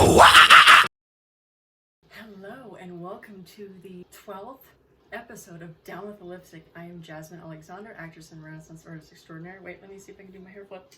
Hello and welcome to the 12th episode of Down with the Lipstick. I am Jasmine Alexander, actress and Renaissance artist extraordinary. Wait, let me see if I can do my hair flip.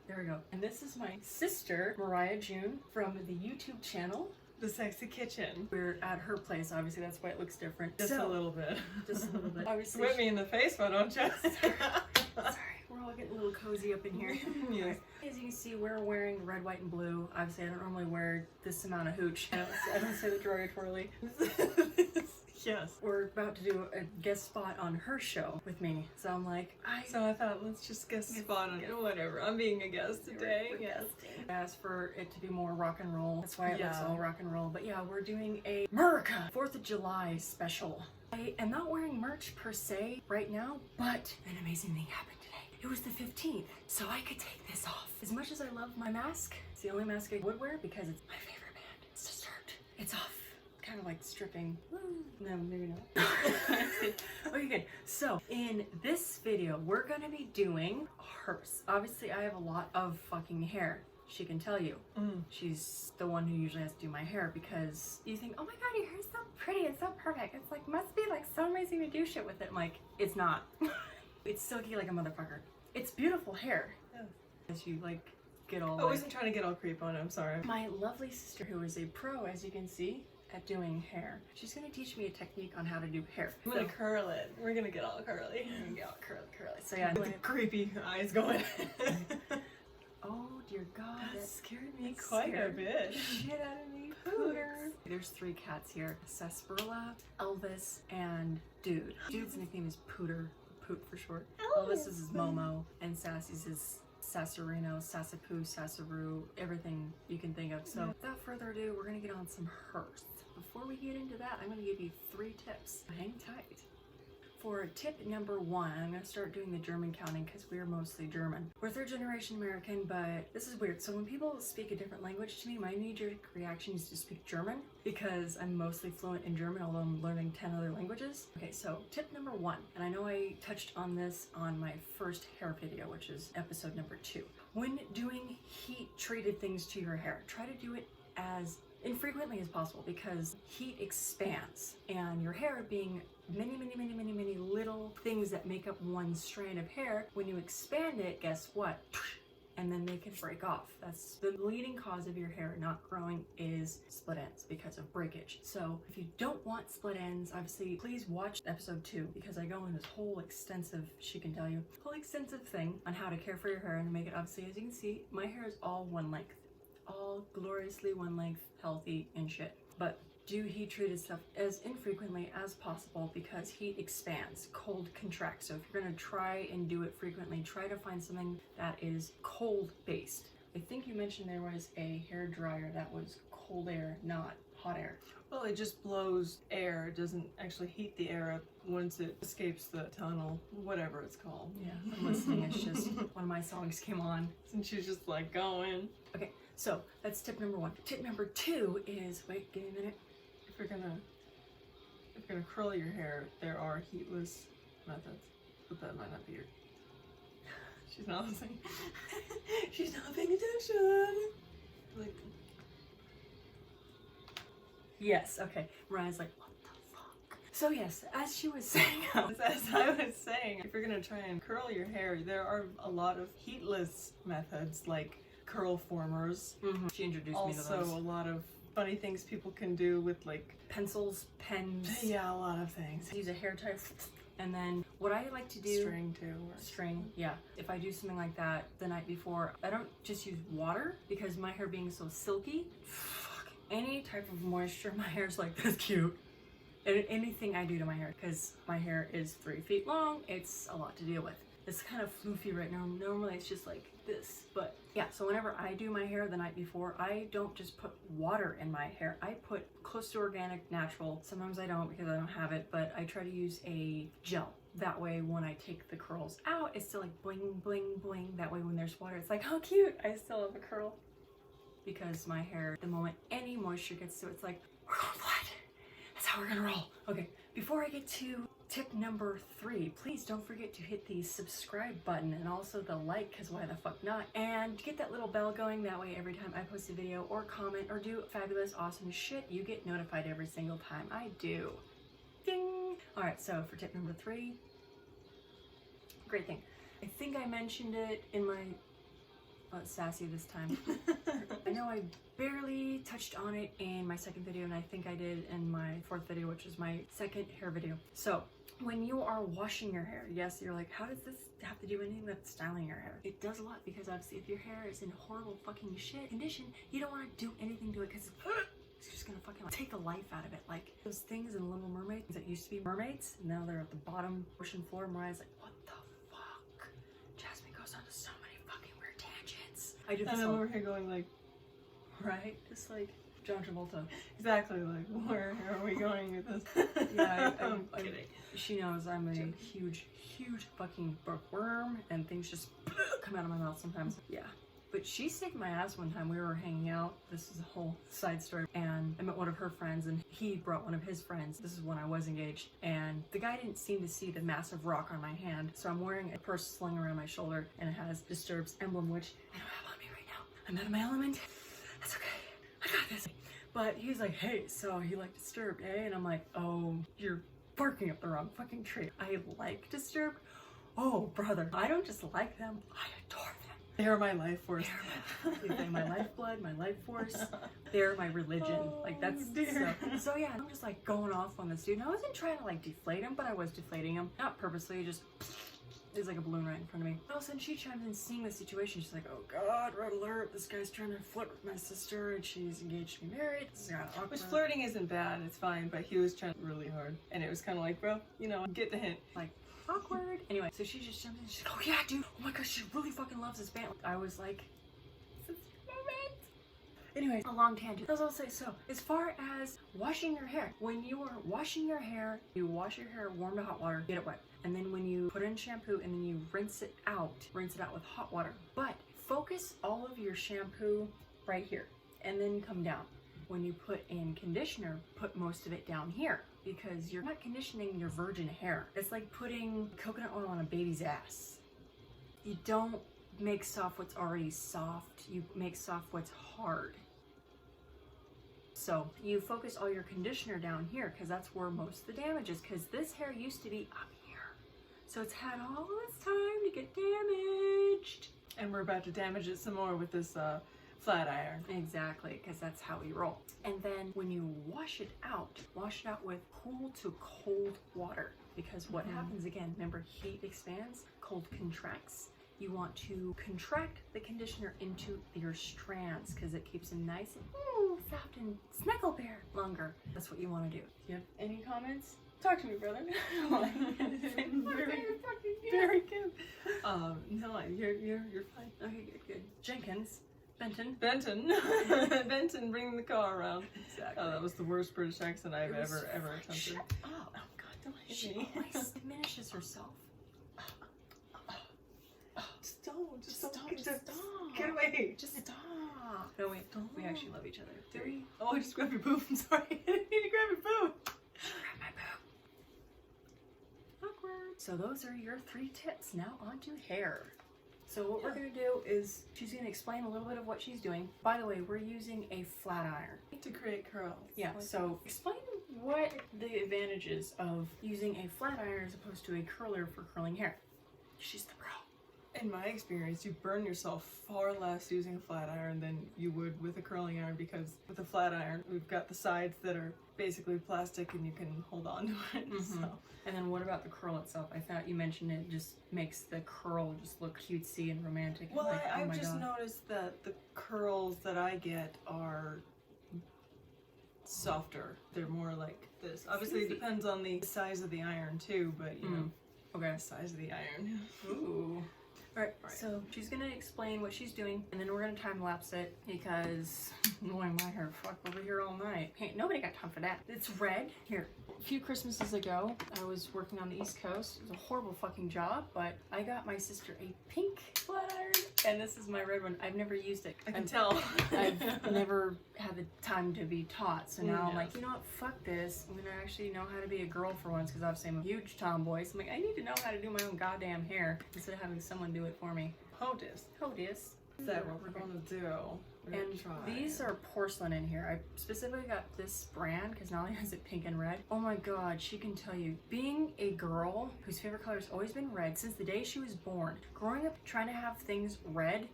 There we go. And this is my sister, Mariah June, from the YouTube channel The Sexy Kitchen. We're at her place, obviously that's why it looks different. Just a little bit. Just a little bit. Obviously, Whip me in the face, why don't you? Sorry, we're all getting a little cozy up in here. Yes. As you can see, we're wearing red, white, and blue. Obviously, I don't normally wear this amount of hooch. I don't say that derogatorily. Yes. We're about to do a guest spot on her show with me. So I'm like, So I thought, let's just guest spot on it. Whatever. I'm being a guest today. Yes. I asked for it to be more rock and roll. That's why it looks Yeah. all rock and roll. But yeah, we're doing a America 4th of July special. I am not wearing merch per se right now, but an amazing thing happened today. It was the 15th, so I could take this off. As much as I love my mask, it's the only mask I would wear because it's my favorite band. It's Disturbed. It's off. Kind of like stripping. No, maybe not. Okay, good. So in this video, we're gonna be doing hers. Obviously, I have a lot of fucking hair. She can tell you. She's the one who usually has to do my hair because you think, oh my god, your hair's so pretty, it's so perfect. It's like, must be like so amazing to do shit with it. I'm like, it's not. It's silky like a motherfucker. It's beautiful hair. Yeah. As you like get all I wasn't trying to get all creep on it, I'm sorry. My lovely sister, who is a pro, as you can see, at doing hair. She's gonna teach me a technique on how to do hair. I'm gonna curl it. We're gonna get all curly. Yeah, curly. So yeah, With the creepy eyes going. oh dear God, That scared me that quite a scared bit. Shit out of me. Pooter. There's 3 cats here: Sarsaparilla, Elvis, and Dude. Dude's nickname is Pooter, Poot for short. Elvis is his Momo, and Sassy's is Sassarino, Sassapoo, Sassaroo, everything you can think of. So without further ado, we're gonna get on some hers. Before we get into that, I'm gonna give you 3 tips. Hang tight. For tip number 1, I'm gonna start doing the German counting because we're mostly German. We're 3rd generation American, but this is weird. So when people speak a different language to me, my knee-jerk reaction is to speak German because I'm mostly fluent in German, although I'm learning 10 other languages. Okay, so tip number 1, and I know I touched on this on my first hair video, which is episode number 2. When doing heat-treated things to your hair, try to do it as infrequently as possible because heat expands, and your hair being many little things that make up one strand of hair, when you expand it, guess what? And then they can break off. That's the leading cause of your hair not growing, is split ends because of breakage. So if you don't want split ends, obviously please watch episode 2 because I go in this whole extensive, she can tell you, whole extensive thing on how to care for your hair and to make it, obviously, as you can see, my hair is all one length. All gloriously one length, healthy and shit. But do heat treated stuff as infrequently as possible because heat expands, cold contracts. So if you're gonna try and do it frequently, try to find something that is cold based. I think you mentioned there was a hair dryer that was cold air, not hot air. Well, it just blows air. It doesn't actually heat the air up once it escapes the tunnel, whatever it's called. Yeah, I'm listening. It's just one of my songs came on. And she's just like going. Okay, so that's tip number 1. Tip number 2 is, wait, give me a minute. If you're gonna curl your hair, there are heatless methods, but that might not be your. She's not listening. She's not paying attention. Like. Yes, okay. Mariah's like, what the fuck? So yes, as she was saying, As I was saying, if you're gonna try and curl your hair, there are a lot of heatless methods like curl formers. She introduced me to Also, those. a lot of funny things people can do with like Pencils, pens. yeah, a lot of things. Use a hair tie. And then what I like to do, String too. string, yeah. If I do something like that the night before, I don't just use water because my hair being so silky, fuck, any type of moisture, my hair's like this cute. And anything I do to my hair, because my hair is 3 feet long, it's a lot to deal with. It's kind of floofy right now. Normally it's just like this, but yeah, so whenever I do my hair the night before, I don't just put water in my hair. I put close to organic, natural. Sometimes I don't because I don't have it, but I try to use a gel. That way when I take the curls out, it's still like bling, bling, bling. That way when there's water, it's like, how cute, I still have a curl. Because my hair, the moment any moisture gets to it, it's like, we're going flat. That's how we're gonna roll. Okay, Before I get to tip number 3, please don't forget to hit the subscribe button and also the like, because why the fuck not? And get that little bell going, that way every time I post a video or comment or do fabulous, awesome shit, you get notified every single time I do. Ding! Alright, so for tip number 3, great thing. I think I mentioned it in my... Oh, it's sassy this time. I know I barely touched on it in my second video, and I think I did in my 4th video, which is my second hair video. So, when you are washing your hair, yes, you're like, how does this have to do anything with styling your hair? It does a lot, because obviously if your hair is in horrible fucking shit condition, you don't want to do anything to it, because it's just gonna fucking take the life out of it. Like those things in Little Mermaid that used to be mermaids, now they're at the bottom ocean floor. Mariah's like, what the fuck? Jasmine goes on to so many fucking weird tangents. I do this and I'm over here going like, right? Just like John Travolta. exactly, like, where are we going with this? Yeah, I'm kidding. She knows I'm a huge fucking bookworm, and things just come out of my mouth sometimes. Yeah. But she saved my ass one time. We were hanging out. This is a whole side story. And I met one of her friends, and he brought one of his friends. This is when I was engaged. And the guy didn't seem to see the massive rock on my hand. So I'm wearing a purse slung around my shoulder, and it has Disturbed's emblem, which I don't have on me right now. I'm out of my element. That's okay. I got this. But he's like, hey, so you like Disturbed, eh? And I'm like, oh, you're barking up the wrong fucking tree. I like Disturbed. Oh, brother. I don't just like them. I adore them. They're my life force. They're my lifeblood, my life force. They're my religion. Like that's so yeah. I'm just like going off on this dude. And I wasn't trying to like deflate him, but I was deflating him, not purposely. Just there's like a balloon right in front of me. All of a sudden she chimes in, seeing the situation. She's like, "Oh God, red alert! This guy's trying to flirt with my sister, and she's engaged to be married." This is kinda awkward. Which flirting isn't bad. It's fine, but he was trying really hard, and it was kind of like, bro, you know, get the hint. Like. Awkward. Anyway, so she just jumped in. She's like, oh yeah, dude. Oh my gosh, she really fucking loves this band. I was like, this is moment. Anyway, a long tangent. As I'll say, so as far as washing your hair, when you are washing your hair, you wash your hair warm to hot water, get it wet. And then when you put in shampoo and then you rinse it out with hot water. But focus all of your shampoo right here and then come down. When you put in conditioner, put most of it down here, because you're not conditioning your virgin hair. It's like putting coconut oil on a baby's ass. You don't make soft what's already soft, you make soft what's hard. So you focus all your conditioner down here, because that's where most of the damage is, because this hair used to be up here. So it's had all this time to get damaged. And we're about to damage it some more with this flat iron. Exactly, because that's how we roll. And then when you wash it out with cool to cold water, because what happens again, remember, heat expands, cold contracts. You want to contract the conditioner into your strands, because it keeps them nice and soft and snuggle bear longer. That's what you want to do. Do you have any comments? Talk to me, brother. Very good. No, you're fine. Okay, good. Jenkins. Benton, bring the car around. Exactly. Oh, that was the worst British accent I've ever attempted. Shut up. Oh God, don't hit She me. Always diminishes herself. Just don't. Just stop. Get away. Just stop. No, wait. We actually love each other. Do we? Oh, I just grabbed your boob. I'm sorry. I didn't need to grab your boob. Grab my boob. Awkward. So those are your 3 tips. Now on to hair. So what we're going to do is, she's going to explain a little bit of what she's doing. By the way, we're using a flat iron. To create curls. Yeah, so explain what the advantages of using a flat iron as opposed to a curler for curling hair. She's the pro. In my experience, you burn yourself far less using a flat iron than you would with a curling iron, because with a flat iron, we've got the sides that are basically plastic and you can hold on to it. So. And then what about the curl itself? I thought you mentioned it just makes the curl just look cutesy and romantic. Well, like, I've just noticed that the curls that I get are softer. They're more like this. Obviously, it depends on the size of the iron too, but you know, okay, the size of the iron. Ooh. Alright, so she's gonna explain what she's doing, and then we're gonna time lapse it, because boy, my hair fucked over here all night. Hey, nobody got time for that. It's red. Here, a few Christmases ago, I was working on the East Coast. It was a horrible fucking job, but I got my sister a pink flat iron, and this is my red one. I've never used it. I can tell. I've never had had the time to be taught. So now I'm Yes. like, you know what, fuck this. I'm gonna actually know how to be a girl for once, because obviously I'm a huge tomboy. So I'm like, I need to know how to do my own goddamn hair instead of having someone do it for me. Hodis. Hodis. Is that what we're gonna do? We're gonna And try. these are porcelain in here. I specifically got this brand because Nolly has it pink and red. Oh my god, she can tell you. Being a girl whose favorite color has always been red since the day she was born, growing up trying to have things red,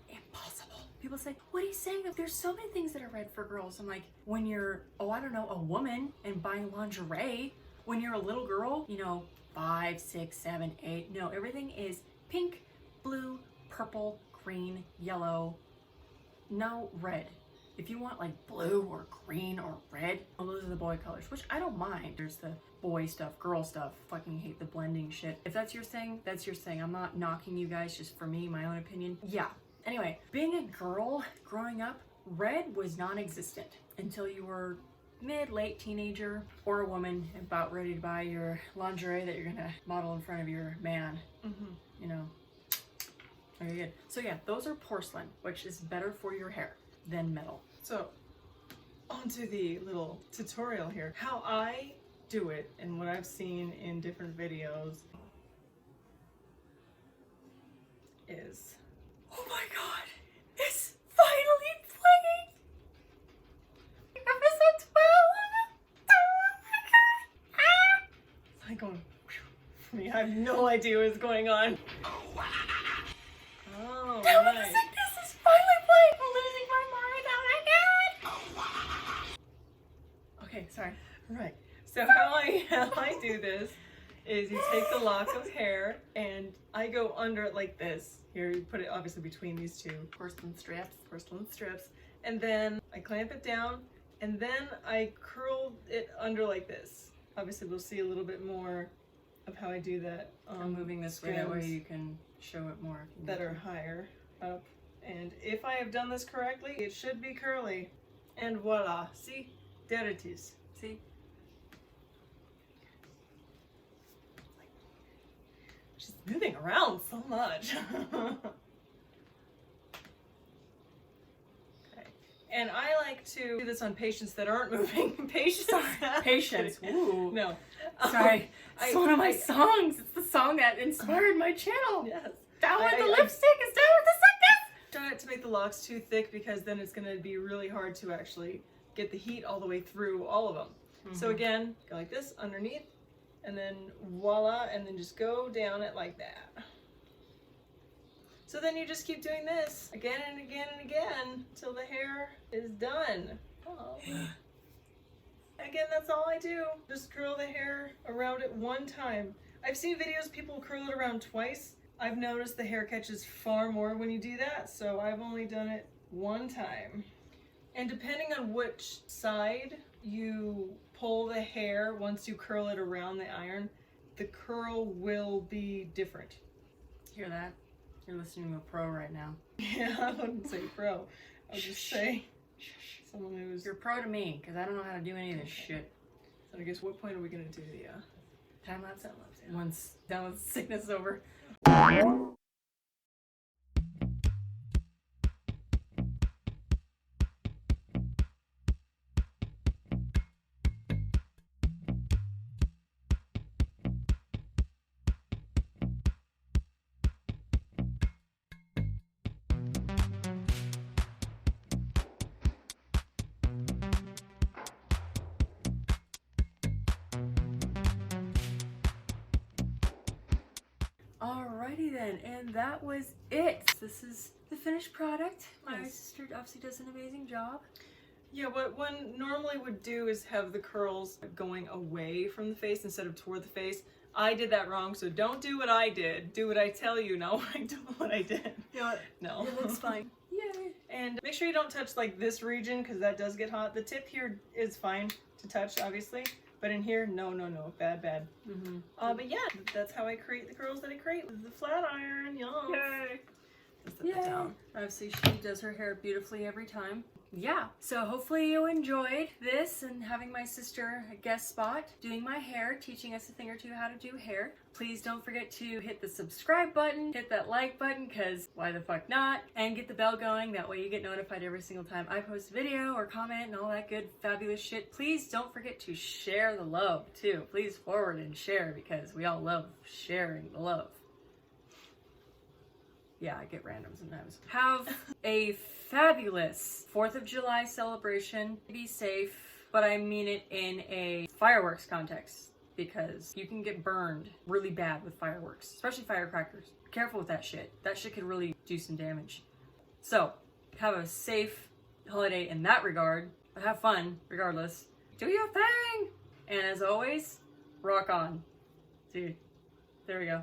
impossible. People say, what are you saying? There's so many things that are red for girls. I'm like, when you're, oh, I don't know, a woman and buying lingerie, when you're a little girl, you know, 5, 6, 7, 8. No, everything is pink, blue, purple, green, yellow, no red. If you want like blue or green or red, well, those are the boy colors, which I don't mind. There's the boy stuff, girl stuff. Fucking hate the blending shit. If that's your thing, that's your thing. I'm not knocking you guys, just for me, my own opinion. Yeah. Anyway, being a girl growing up, red was non-existent until you were late teenager, or a woman about ready to buy your lingerie that you're gonna model in front of your man. You know, very good. So yeah, those are porcelain, which is better for your hair than metal. So, onto the little tutorial here. How I do it and what I've seen in different videos is... Oh my god, it's finally playing! Episode 12! Oh my god! Ah! It's like going... For me, I have no idea what's going on. Oh, Tell me the nice. sickness is finally playing! I'm losing my mind, oh my god! Okay, sorry. Right. So how I do this is you take the lock of hair and I go under it like this. Here you put it obviously between these two porcelain strips, and then I clamp it down and then I curl it under like this. Obviously we'll see a little bit more of how I do that. I'm moving this way, that way you can show it more. That are higher up. And if I have done this correctly, it should be curly. And voila. See? There it is. See? She's moving around so much. Okay. And I like to do this on patients that aren't moving. Patients. Patience. Ooh. No. Sorry. It's one of my I- songs. It's the song that inspired my channel. Yes. Down with I- the I- lipstick is down with the sickness. Try not to make the locks too thick because then it's going to be really hard to actually get the heat all the way through all of them. So again, go like this underneath and then voila, and then just go down it like that. So then you just keep doing this again and again and again until the hair is done. Oh. Again, that's all I do. Just curl the hair around it one time. I've seen videos people curl it around twice. I've noticed the hair catches far more when you do that, so I've only done it one time. And depending on which side you pull the hair, once you curl it around the iron, the curl will be different. Hear that? You're listening to a pro right now. Yeah, I wouldn't say pro. I would just say someone who's... You're pro to me, because I don't know how to do any of this shit. So I guess what point are we going to do the... Time lapse, yeah. Once done with sickness over. Alrighty then, and that was it. This is the finished product. My Yes. sister obviously does an amazing job. Yeah, what one normally would do is have the curls going away from the face instead of toward the face. I did that wrong, so don't do what I did. Do what I tell you, not what I did. You know what? No. It looks fine. Yay! And make sure you don't touch like this region because that does get hot. The tip here is fine to touch, obviously. But in here, no. Bad. But yeah, that's how I create the curls that I create with the flat iron. Yum. Yay! Just put that down. Obviously, she does her hair beautifully every time. Yeah, so hopefully you enjoyed this and having my sister guest spot doing my hair, teaching us a thing or two how to do hair. Please don't forget to hit the subscribe button, hit that like button, because why the fuck not, and get the bell going. That way you get notified every single time I post a video or comment and all that good fabulous shit. Please don't forget to share the love too. Please forward and share, because we all love sharing the love. Yeah, I get random sometimes. Have a fabulous 4th of July celebration. Be safe, but I mean it in a fireworks context, because you can get burned really bad with fireworks, especially firecrackers. Be careful with that shit. That shit could really do some damage. So, have a safe holiday in that regard, but have fun regardless. Do your thing! And as always, rock on. Dude, there we go.